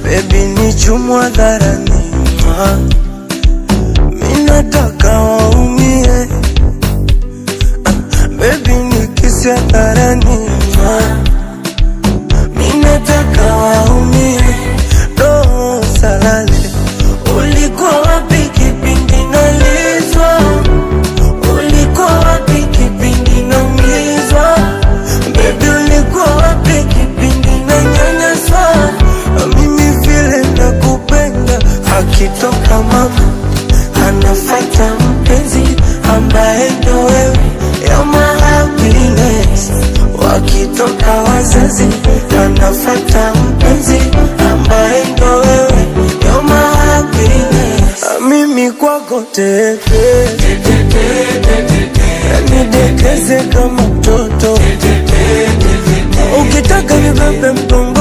baby ni chumwa dharani. Minataka waumie, baby ni kisia dharani. Minataka waumie, roho salale. Ulikuwa wapi kipindi nalizwa? Ulikuwa wapi kipindi naumizwa? Baby ulikuwa wapi kipindi nanyanyaswa? Mimi vile nakupenda, akitoka mama anafuata mpenzi ambaye ndo wewe. You're my happiness. Wakitoka wazazi anafuata mpenzi ambaye ndo wewe. You're my happiness. Mimi kwako teke, nidekeze kama mtoto. Ukitaka nibebe mgongo